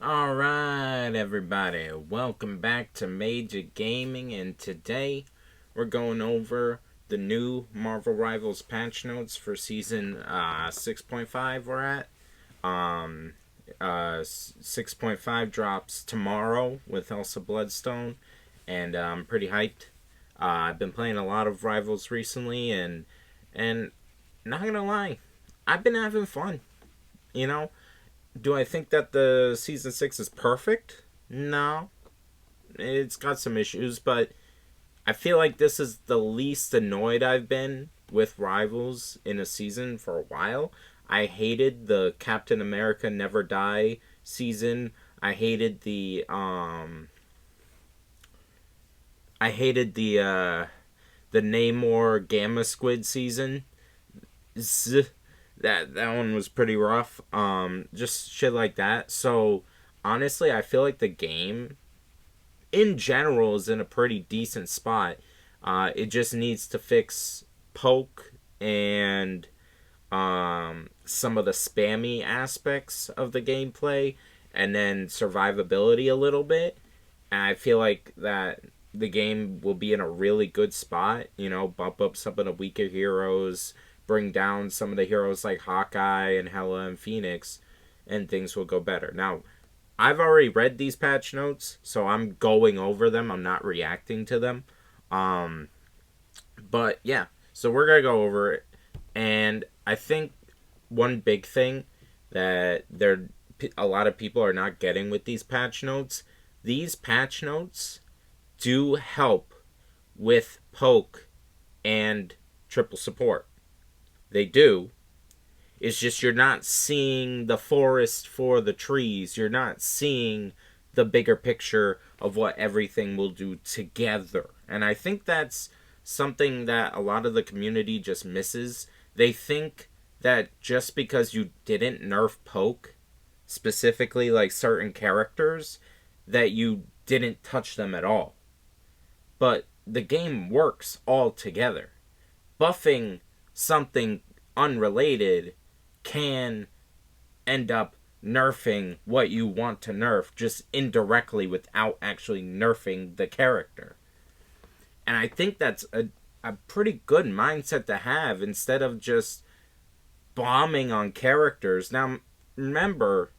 Alright, everybody, welcome back to Major Gaming, and today we're going over the new Marvel Rivals patch notes for season 6.5 we're at. Um, 6.5 drops tomorrow with Elsa Bloodstone, and I'm pretty hyped. I've been playing a lot of Rivals recently, and not gonna lie, I've been having fun, you know? Do I think that the season 6 is perfect? No. It's got some issues, but I feel like this is the least annoyed I've been with Rivals in a season for a while. I hated the Captain America Never Die season. I hated the Namor Gamma Squid season. That one was pretty rough. Just shit like that. So honestly, I feel like the game in general is in a pretty decent spot. It just needs to fix poke and some of the spammy aspects of the gameplay, and then survivability a little bit. And I feel like that the game will be in a really good spot. Bump up some of the weaker heroes, bring down some of the heroes like Hawkeye and Hela and Phoenix, and things will go better. Now, I've already read these patch notes, so I'm going over them. I'm not reacting to them. Um, but yeah, so we're gonna go over it, and I think one big thing that a lot of people are not getting with these patch notes. These patch notes do help with poke and triple support. They do. It's just you're not seeing the forest for the trees. You're not seeing the bigger picture of what everything will do together. And I think that's something that a lot of the community just misses. They think that just because you didn't nerf poke, specifically like certain characters, that you didn't touch them at all. But the game works all together. Buffing something unrelated can end up nerfing what you want to nerf just indirectly without actually nerfing the character. And I think that's a pretty good mindset to have instead of just bombing on characters. Now, remember,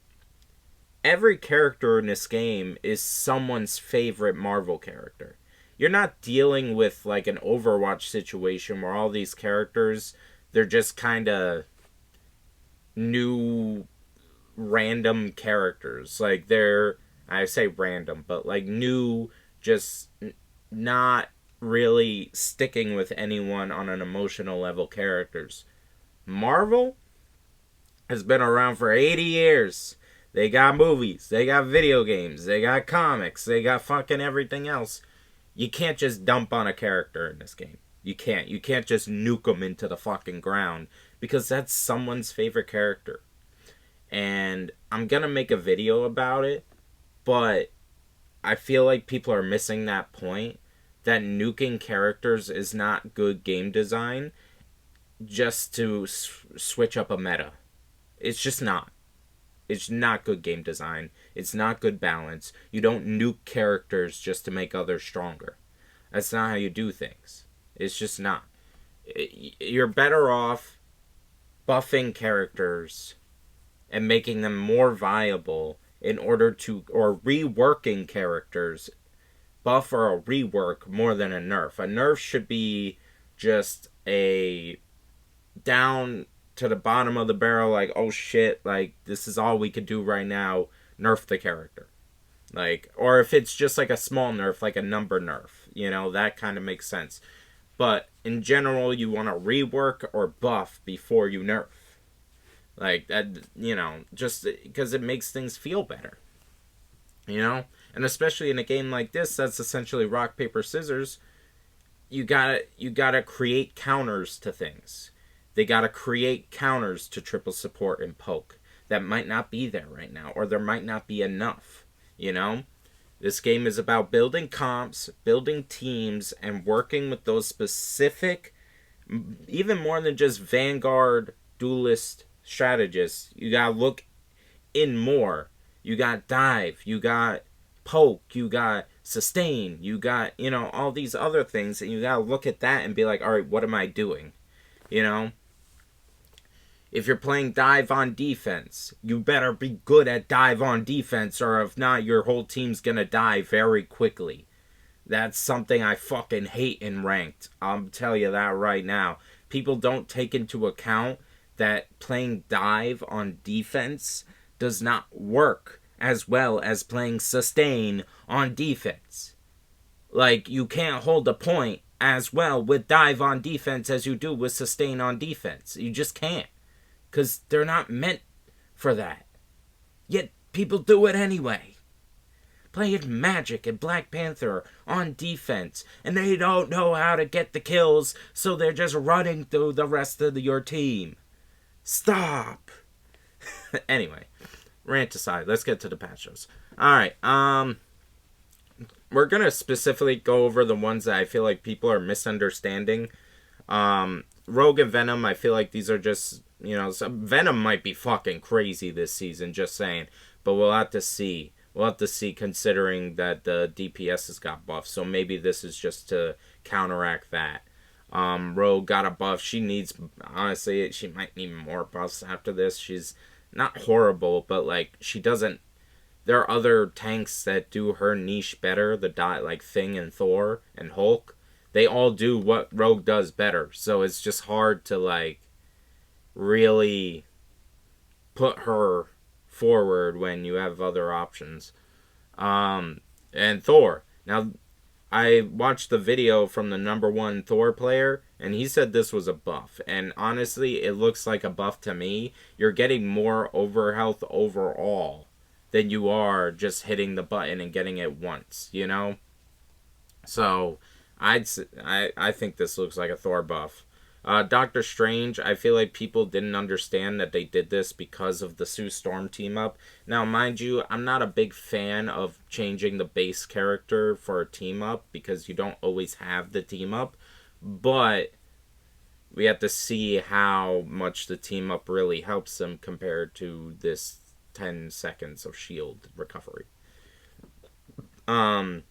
every character in this game is someone's favorite Marvel character. You're not dealing with like an Overwatch situation where all these characters, they're just kind of new random characters. Like I say random, but like new, just not really sticking with anyone on an emotional level characters. Marvel has been around for 80 years. They got movies, they got video games, they got comics, they got fucking everything else. You can't just dump on a character in this game. You can't. You can't just nuke them into the fucking ground because that's someone's favorite character. And I'm going to make a video about it, but I feel like people are missing that point that nuking characters is not good game design just to switch up a meta. It's just not. It's not good game design. It's not good balance. You don't nuke characters just to make others stronger. That's not how you do things. It's just not. You're better off buffing characters and making them more viable in order to, or reworking characters, buff or a rework more than a nerf. A nerf should be just a down to the bottom of the barrel, like, oh shit, like this is all we could do right now, nerf the character. Like, or if it's just like a small nerf, like a number nerf, that kind of makes sense. But in general, you want to rework or buff before you nerf. Like that, just because it makes things feel better. And especially in a game like this, that's essentially rock paper scissors. You gotta create counters to things. They gotta create counters to triple support and poke that might not be there right now, or there might not be enough. This game is about building comps, building teams, and working with those specific, even more than just Vanguard duelist strategists. You gotta look in more. you got dive, you got poke, you got sustain, you got, all these other things, and you gotta look at that and be like, all right, what am I doing? You know? If you're playing dive on defense, you better be good at dive on defense, or if not, your whole team's gonna die very quickly. That's something I fucking hate in ranked. I'll tell you that right now. People don't take into account that playing dive on defense does not work as well as playing sustain on defense. Like, you can't hold a point as well with dive on defense as you do with sustain on defense. You just can't. Because they're not meant for that. Yet people do it anyway. Playing Magic and Black Panther on defense, and they don't know how to get the kills, so they're just running through the rest of your team. Stop. Anyway, rant aside, let's get to the patches. Alright, we're gonna specifically go over the ones that I feel like people are misunderstanding. Rogue and Venom, I feel like these are just, Venom might be fucking crazy this season, just saying, but we'll have to see. We'll have to see, considering that the DPS has got buffed. So maybe this is just to counteract that. Rogue got a buff. She needs, honestly, she might need more buffs after this. She's not horrible, but like, she doesn't. There are other tanks that do her niche better. Like Thing and Thor and Hulk. They all do what Rogue does better. So it's just hard to like really put her forward when you have other options. And Thor. Now, I watched the video from the #1 Thor player, and he said this was a buff. And honestly, it looks like a buff to me. You're getting more overhealth overall than you are just hitting the button and getting it once, So, I think this looks like a Thor buff. Doctor Strange, I feel like people didn't understand that they did this because of the Sue Storm team up. Now, mind you, I'm not a big fan of changing the base character for a team up because you don't always have the team up, but we have to see how much the team up really helps them compared to this 10 seconds of shield recovery. Adam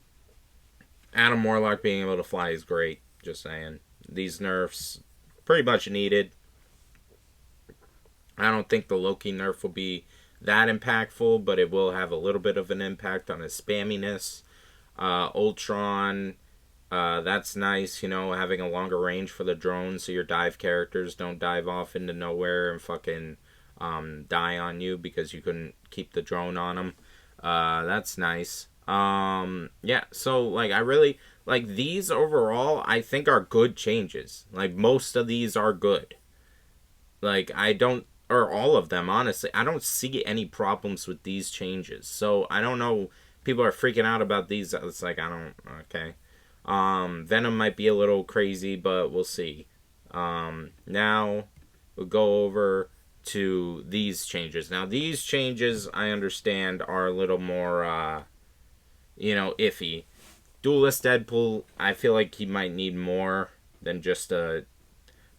Warlock being able to fly is great, just saying. These nerfs pretty much needed. I don't think the Loki nerf will be that impactful, but it will have a little bit of an impact on his spamminess. Ultron, that's nice, having a longer range for the drones so your dive characters don't dive off into nowhere and fucking die on you because you couldn't keep the drone on them. That's nice. Yeah, so like I really like these overall. I think are good changes. Like most of these are good. Like or all of them, honestly. I don't see any problems with these changes. So I don't know. People are freaking out about these. It's like okay. Venom might be a little crazy, but we'll see. Now we'll go over to these changes. Now these changes I understand are a little more iffy. Duelist Deadpool, I feel like he might need more than just a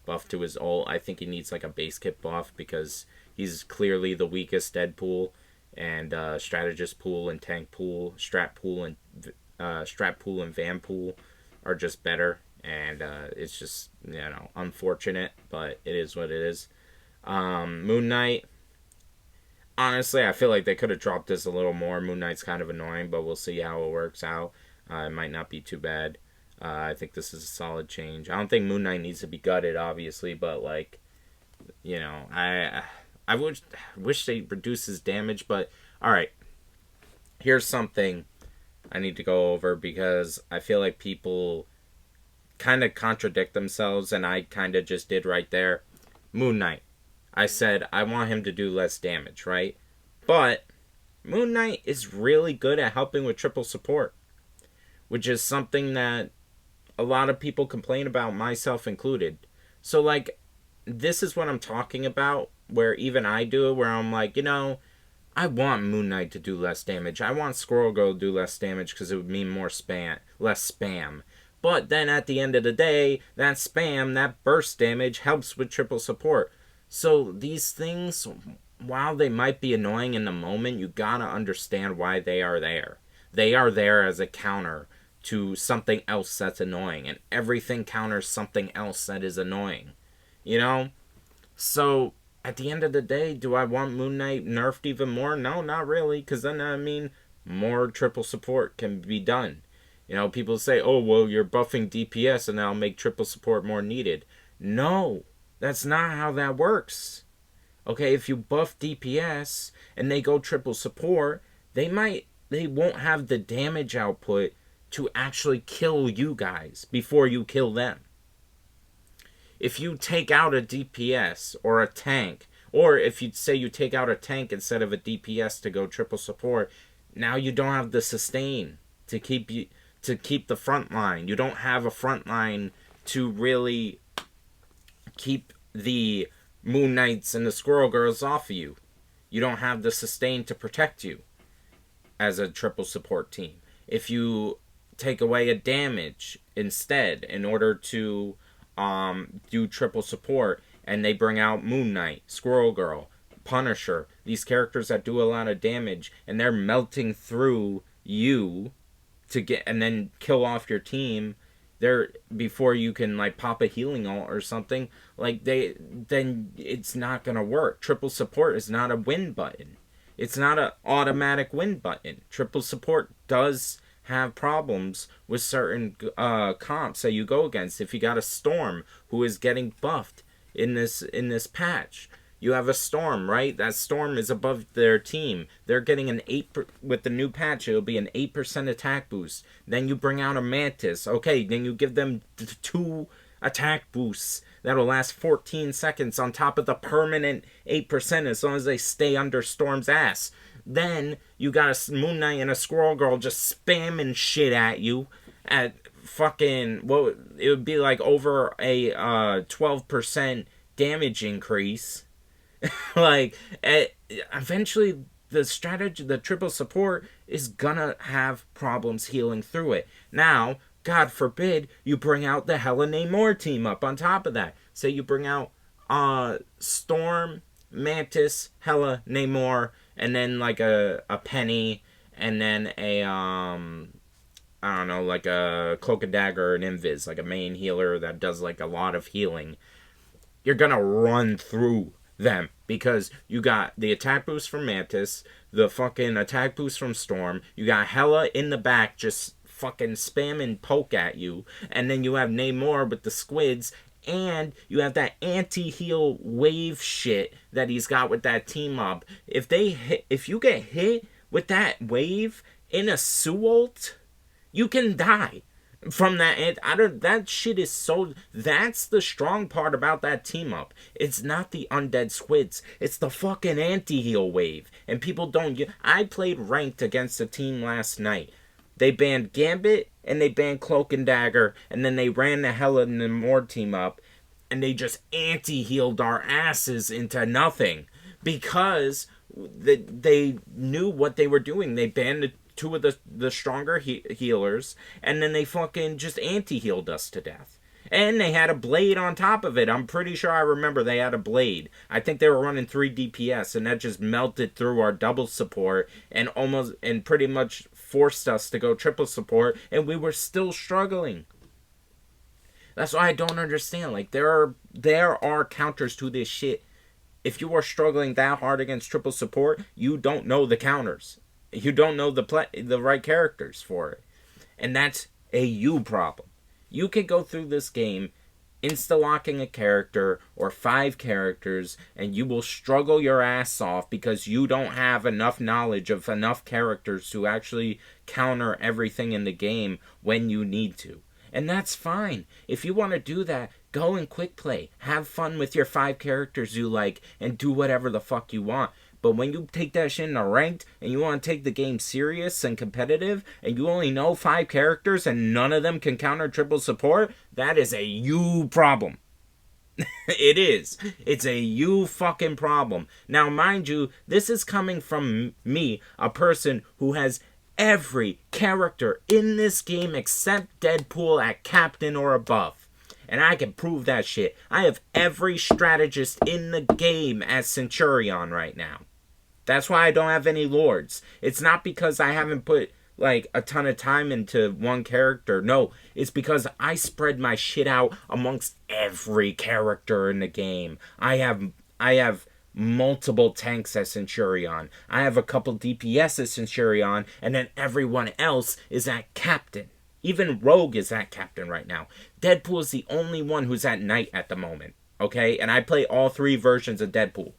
buff to his ult. I think he needs like a base kit buff because he's clearly the weakest Deadpool, and strategist pool and tank pool, strat pool and van pool are just better, and it's just unfortunate, but it is what it is. Moon Knight, honestly, I feel like they could have dropped this a little more. Moon Knight's kind of annoying, but we'll see how it works out. It might not be too bad. I think this is a solid change. I don't think Moon Knight needs to be gutted, obviously, but like, I wish they reduce his damage. But all right, here's something I need to go over because I feel like people kind of contradict themselves, and I kind of just did right there. Moon Knight. I said I want him to do less damage, right? But Moon Knight is really good at helping with triple support, which is something that a lot of people complain about, myself included. So, like, this is what I'm talking about, where even I do it, where I'm like, I want Moon Knight to do less damage. I want Squirrel Girl to do less damage because it would mean less spam. But then at the end of the day, that spam, that burst damage helps with triple support. So these things while they might be annoying in the moment, you gotta understand why they are there. They are there as a counter to something else that's annoying, and everything counters something else that is annoying. You know? So, at the end of the day, do I want Moon Knight nerfed even more? No, not really, because then, more triple support can be done. People say, oh, well, you're buffing DPS and that'll make triple support more needed. No, that's not how that works. Okay, if you buff DPS and they go triple support, they won't have the damage output to actually kill you guys before you kill them. If you take out a DPS or a tank, or if you say you take out a tank instead of a DPS to go triple support, now you don't have the sustain to keep the front line. You don't have a front line to really keep the Moon Knights and the Squirrel Girls off of you. You don't have the sustain to protect you as a triple support team. If you take away a damage instead in order to do triple support, and they bring out Moon Knight, Squirrel Girl, Punisher, these characters that do a lot of damage, and they're melting through you to get and then kill off your team there before you can like pop a healing ult or something, then it's not gonna work. Triple support is not a win button. It's not an automatic win button. Triple support does have problems with certain comps that you go against. If you got a Storm who is getting buffed in this patch, you have a Storm, right? That Storm is above their team. They're getting an 8 with the new patch. It'll be an 8% attack boost. Then you bring out a Mantis. Okay, then you give them 2 attack boosts that'll last 14 seconds on top of the permanent 8% as long as they stay under Storm's ass. Then you got a Moon Knight and a Squirrel Girl just spamming shit at you at fucking, well, it would be like over a 12% damage increase. Eventually the strategy, the triple support is gonna have problems healing through it. Now, God forbid you bring out the Hela Namor team up on top of that. Say you bring out Storm, Mantis, Hela, Namor, and then like a Penny, and then a I don't know, like a Cloak and Dagger, an Invis, like a main healer that does like a lot of healing. You're gonna run through them because you got the attack boost from Mantis, the fucking attack boost from Storm, you got Hela in the back just fucking spam and poke at you, and then you have Namor with the squids, and you have that anti-heal wave shit that he's got with that team up. If you get hit with that wave in a Suult, you can die from that. That shit is so. That's the strong part about that team up. It's not the undead squids. It's the fucking anti-heal wave. And people don't. I played ranked against a team last night. They banned Gambit and they banned Cloak and Dagger, and then they ran the Hela and Namor team up, and they just anti-healed our asses into nothing because they knew what they were doing. They banned 2 of the stronger healers, and then they fucking just anti-healed us to death. And they had a blade on top of it. I'm pretty sure I remember they had a blade. I think they were running 3 DPS, and that just melted through our double support and pretty much forced us to go triple support, and we were still struggling. That's why I don't understand. Like, there are counters to this shit. If you are struggling that hard against triple support, you don't know the counters. You don't know the right characters for it. And that's a you problem. You can go through this game insta-locking a character or 5 characters, and you will struggle your ass off because you don't have enough knowledge of enough characters to actually counter everything in the game when you need to. And that's fine. If you want to do that, go and quick play. Have fun with your 5 characters you like and do whatever the fuck you want. But when you take that shit in a ranked and you want to take the game serious and competitive and you only know 5 characters and none of them can counter triple support, that is a you problem. It is. It's a you fucking problem. Now, mind you, this is coming from me, a person who has every character in this game except Deadpool at Captain or above. and I can prove that shit. I have every strategist in the game as Centurion right now. That's why I don't have any lords. It's not because I haven't put like a ton of time into one character. No, it's because I spread my shit out amongst every character in the game. I have multiple tanks as Centurion. I have a couple DPS as Centurion, and then everyone else is at Captain. Even Rogue is at Captain right now. Deadpool is the only one who's at Knight at the moment. Okay? And I play all 3 versions of Deadpool.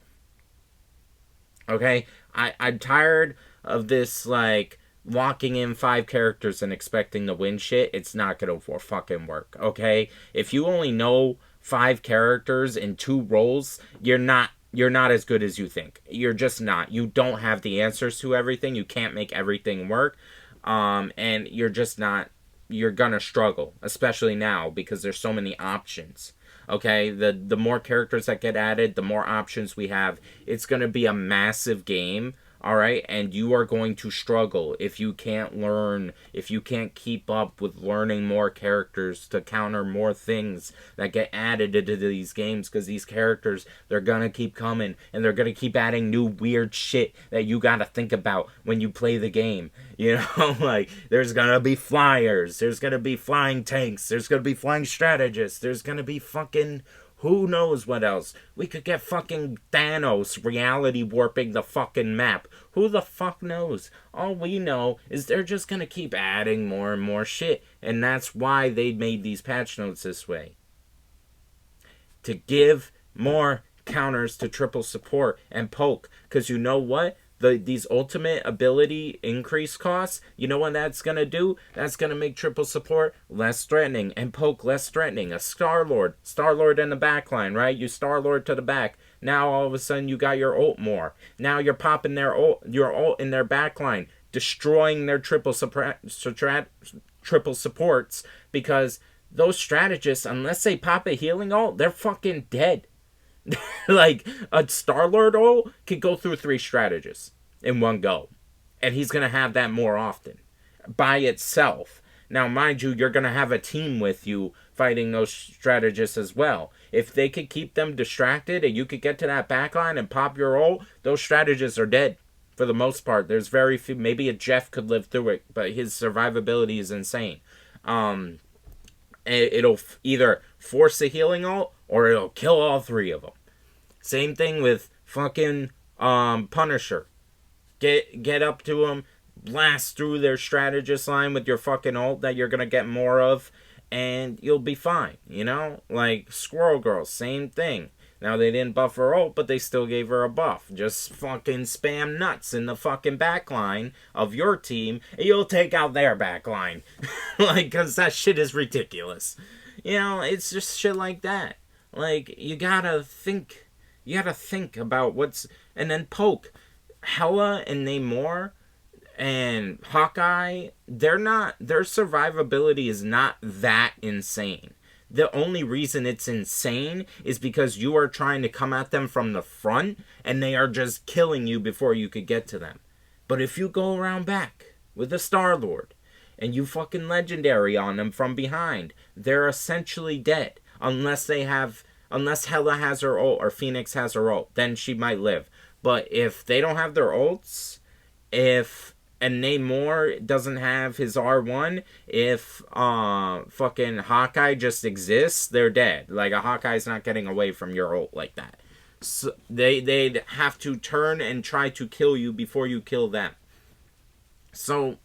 Okay? I'm tired of this, like, locking in 5 characters and expecting to win shit. It's not gonna fucking work. Okay? If you only know 5 characters in 2 roles, you're not as good as you think. You're just not. You don't have the answers to everything. You can't make everything work. And you're just not. You're gonna struggle, especially now because there's so many options. Okay, the more characters that get added, the more options we have. It's gonna be a massive game. All right, and you are going to struggle if you can't learn, if you can't keep up with learning more characters to counter more things that get added into these games, because these characters, they're gonna keep coming, and they're gonna keep adding new weird shit that you gotta think about when you play the game. You know, like, there's gonna be flyers, there's gonna be flying tanks, there's gonna be flying strategists, there's gonna be fucking... who knows what else? We could get fucking Thanos reality warping the fucking map. Who the fuck knows? All we know is they're just gonna keep adding more and more shit. And that's why they made these patch notes this way. To give more counters to triple support and poke. Because you know what? These ultimate ability increase costs, you know what that's going to do? That's going to make triple support less threatening and poke less threatening. A Star-Lord in the back line, right? You Star-Lord to the back. Now all of a sudden you got your ult more. Now you're popping your ult in their back line, destroying their triple supports, because those strategists, unless they pop a healing ult, they're fucking dead. Like, a Star-Lord ult could go through 3 strategists in one go. And he's going to have that more often. By itself. Now, mind you, you're going to have a team with you fighting those strategists as well. If they could keep them distracted and you could get to that backline and pop your ult, those strategists are dead. For the most part. There's very few. Maybe a Jeff could live through it, but his survivability is insane. It'll either force a healing ult or it'll kill all 3 of them. Same thing with fucking Punisher. Get up to them, blast through their strategist line with your fucking ult that you're gonna get more of, and you'll be fine, you know? Like Squirrel Girl, same thing. Now they didn't buff her ult, but they still gave her a buff. Just fucking spam nuts in the fucking backline of your team, and you'll take out their backline. Like, cause that shit is ridiculous. You know, it's just shit like that. Like, you gotta think about what's... And then poke. Hela and Namor and Hawkeye, their survivability is not that insane. The only reason it's insane is because you are trying to come at them from the front and they are just killing you before you could get to them. But if you go around back with a Star-Lord and you fucking legendary on them from behind, they're essentially dead. Unless Hela has her ult or Phoenix has her ult, then she might live. But if they don't have their ults, and Namor doesn't have his R1, if fucking Hawkeye just exists, they're dead. Like, a Hawkeye's not getting away from your ult like that. So they'd have to turn and try to kill you before you kill them. So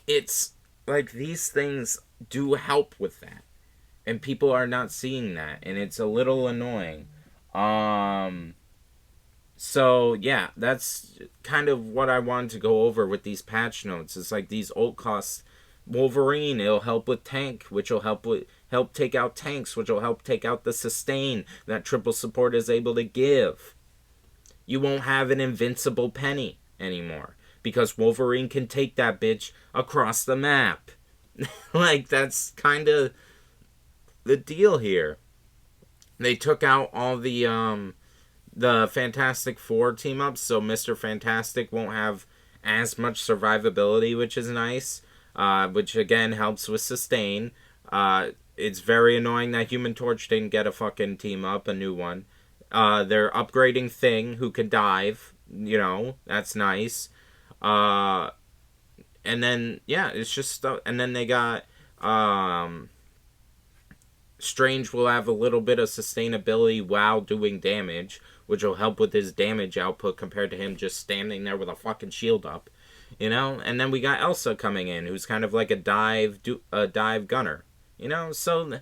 it's like these things do help with that. And people are not seeing that, and it's a little annoying. So, yeah, that's kind of what I wanted to go over with these patch notes. It's like these ult costs. Wolverine, it'll help with tank, which will help take out tanks, which will help take out the sustain that triple support is able to give. You won't have an invincible Penny anymore, because Wolverine can take that bitch across the map. Like, that's kind of the deal here. They took out all the Fantastic Four team-ups, so Mr. Fantastic won't have as much survivability, which is nice, which again helps with sustain. It's very annoying that Human Torch didn't get a fucking team up, a new one. They're upgrading Thing, who can dive. You know, that's nice. Uh, and then yeah, it's just stuff. And then they got Strange will have a little bit of sustainability while doing damage, which will help with his damage output compared to him just standing there with a fucking shield up, you know. And then we got Elsa coming in, who's kind of like a dive gunner, you know. So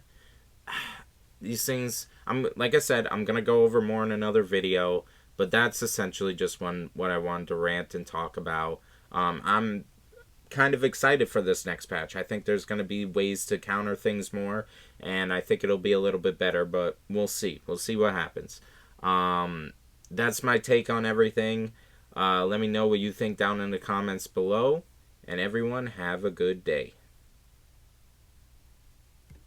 these things, I'm like I said, I'm gonna go over more in another video, but that's essentially just what I wanted to rant and talk about. I'm kind of excited for this next patch. I think there's going to be ways to counter things more, and I think it'll be a little bit better, but we'll see. We'll see what happens. That's my take on everything. Let me know what you think down in the comments below, and everyone have a good day.